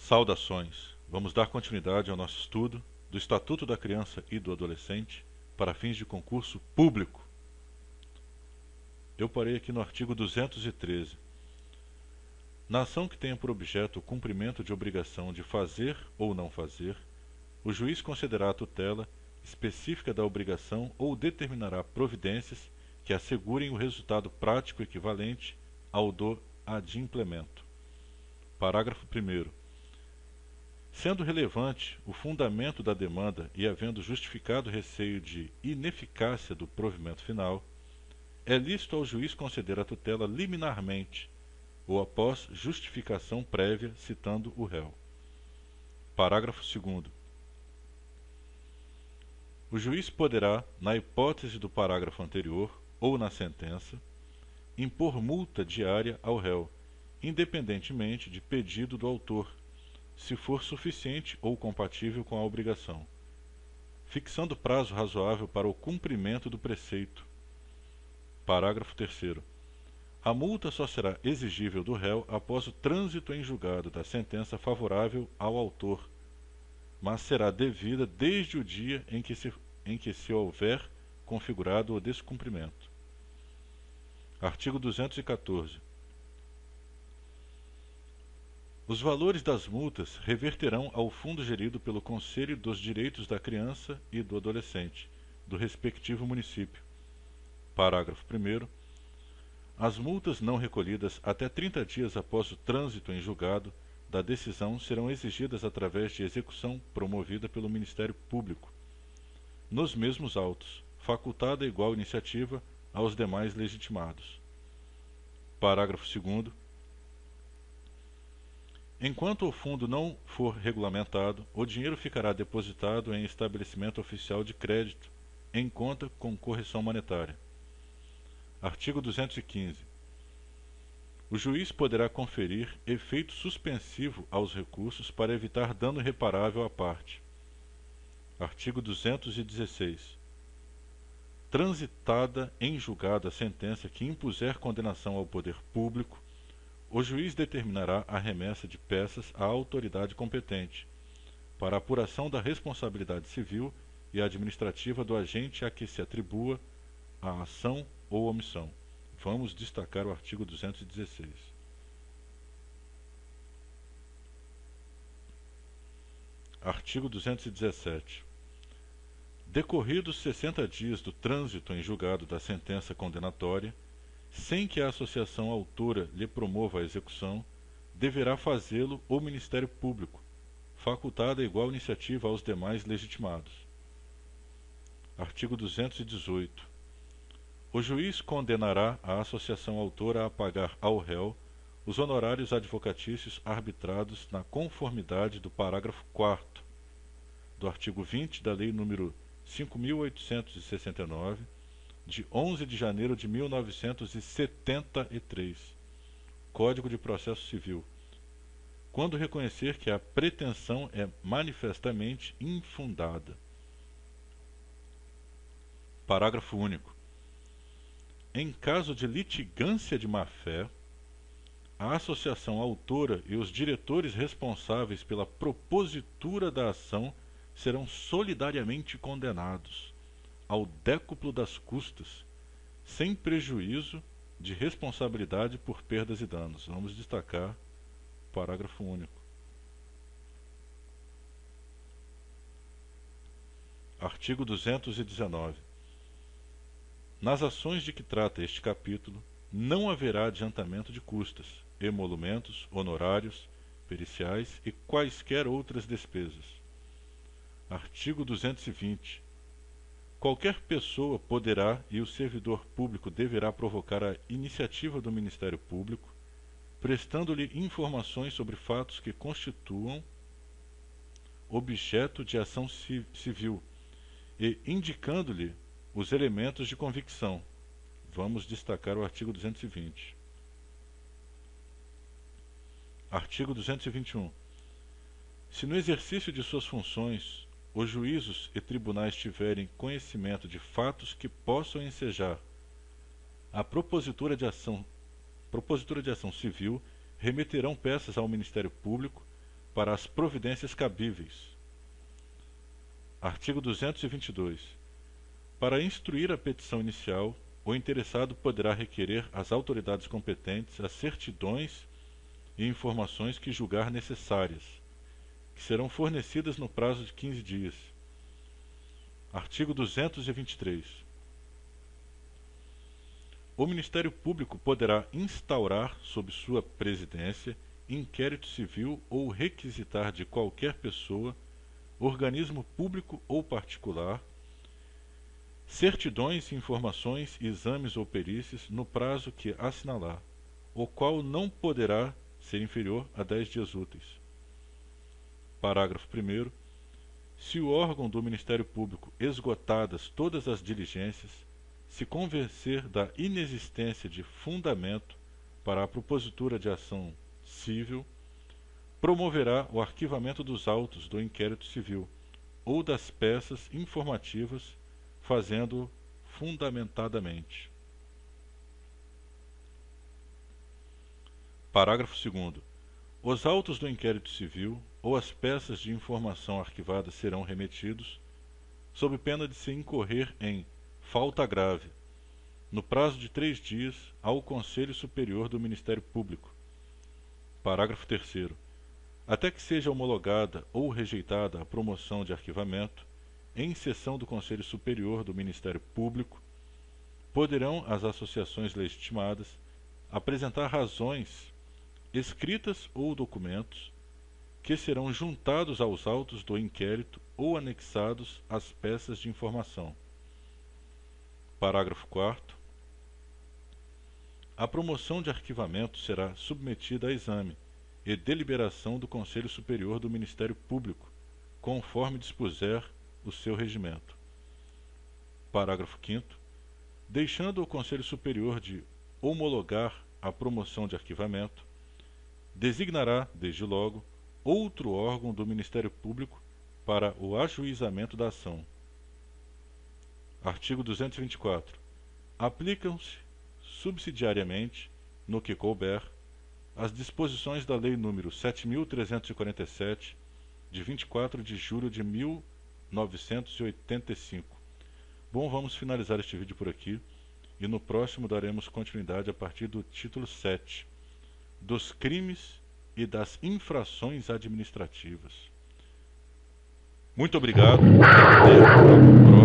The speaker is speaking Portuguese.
Saudações! Vamos dar continuidade ao nosso estudo do Estatuto da Criança e do Adolescente para fins de concurso público. Eu parei aqui no artigo 213. Na ação que tenha por objeto o cumprimento de obrigação de fazer ou não fazer, o juiz concederá a tutela específica da obrigação ou determinará providências que assegurem o resultado prático equivalente ao do adimplemento. Parágrafo 1º. Sendo relevante o fundamento da demanda e havendo justificado receio de ineficácia do provimento final, é lícito ao juiz conceder a tutela liminarmente ou após justificação prévia citando o réu. Parágrafo 2º. O juiz poderá, na hipótese do parágrafo anterior ou na sentença, impor multa diária ao réu, independentemente de pedido do autor, se for suficiente ou compatível com a obrigação, fixando prazo razoável para o cumprimento do preceito. Parágrafo 3º. A multa só será exigível do réu após o trânsito em julgado da sentença favorável ao autor, mas será devida desde o dia em que se houver configurado o descumprimento. Artigo 214. Os valores das multas reverterão ao fundo gerido pelo Conselho dos Direitos da Criança e do Adolescente, do respectivo município. Parágrafo 1º. As multas não recolhidas até 30 dias após o trânsito em julgado da decisão serão exigidas através de execução promovida pelo Ministério Público, nos mesmos autos, facultada igual iniciativa aos demais legitimados. Parágrafo 2º. Enquanto o fundo não for regulamentado, o dinheiro ficará depositado em estabelecimento oficial de crédito, em conta com correção monetária. Artigo 215. O juiz poderá conferir efeito suspensivo aos recursos para evitar dano irreparável à parte. Artigo 216. Transitada em julgado a sentença que impuser condenação ao poder público, o juiz determinará a remessa de peças à autoridade competente, para apuração da responsabilidade civil e administrativa do agente a que se atribua a ação ou omissão. Vamos destacar o artigo 216. Artigo 217. Decorridos 60 dias do trânsito em julgado da sentença condenatória, sem que a associação autora lhe promova a execução, deverá fazê-lo o Ministério Público, facultada igual iniciativa aos demais legitimados. Artigo 218. O juiz condenará a associação autora a pagar ao réu os honorários advocatícios arbitrados na conformidade do parágrafo 4º do artigo 20 da Lei nº 5.869, de 11 de janeiro de 1973, Código de Processo Civil, quando reconhecer que a pretensão é manifestamente infundada. Parágrafo único. Em caso de litigância de má-fé, a associação autora e os diretores responsáveis pela propositura da ação serão solidariamente condenados ao décuplo das custas, sem prejuízo de responsabilidade por perdas e danos. Vamos destacar o parágrafo único. Artigo 219. Nas ações de que trata este capítulo, não haverá adiantamento de custas, emolumentos, honorários, periciais e quaisquer outras despesas. Artigo 220. Qualquer pessoa poderá e o servidor público deverá provocar a iniciativa do Ministério Público, prestando-lhe informações sobre fatos que constituam objeto de ação civil e indicando-lhe os elementos de convicção. Vamos destacar o artigo 220. Artigo 221. Se no exercício de suas funções os juízos e tribunais tiverem conhecimento de fatos que possam ensejar a propositura de ação civil, remeterão peças ao Ministério Público para as providências cabíveis. Artigo 222. Para instruir a petição inicial, o interessado poderá requerer às autoridades competentes as certidões e informações que julgar necessárias, que serão fornecidas no prazo de 15 dias. Artigo 223. O Ministério Público poderá instaurar, sob sua presidência, inquérito civil ou requisitar de qualquer pessoa, organismo público ou particular, certidões, informações, exames ou perícias no prazo que assinalar, o qual não poderá ser inferior a 10 dias úteis. Parágrafo 1º. Se o órgão do Ministério Público, esgotadas todas as diligências, se convencer da inexistência de fundamento para a propositura de ação civil, promoverá o arquivamento dos autos do inquérito civil ou das peças informativas, fazendo fundamentadamente. Parágrafo 2º. Os autos do inquérito civil ou as peças de informação arquivadas serão remetidos, sob pena de se incorrer em falta grave, no prazo de 3 dias, ao Conselho Superior do Ministério Público. Parágrafo 3º. Até que seja homologada ou rejeitada a promoção de arquivamento, em sessão do Conselho Superior do Ministério Público, poderão as associações legitimadas apresentar razões, escritas ou documentos, que serão juntados aos autos do inquérito ou anexados às peças de informação. Parágrafo 4º. A promoção de arquivamento será submetida a exame e deliberação do Conselho Superior do Ministério Público, conforme dispuser o seu regimento. Parágrafo 5º. Deixando o Conselho Superior de homologar a promoção de arquivamento, designará, desde logo, outro órgão do Ministério Público para o ajuizamento da ação. Artigo 224. Aplicam-se subsidiariamente, no que couber, as disposições da Lei nº 7.347, de 24 de julho de 1985. Bom, vamos finalizar este vídeo por aqui, e no próximo daremos continuidade a partir do título 7, dos crimes e das infrações administrativas. Muito obrigado. Até o próximo.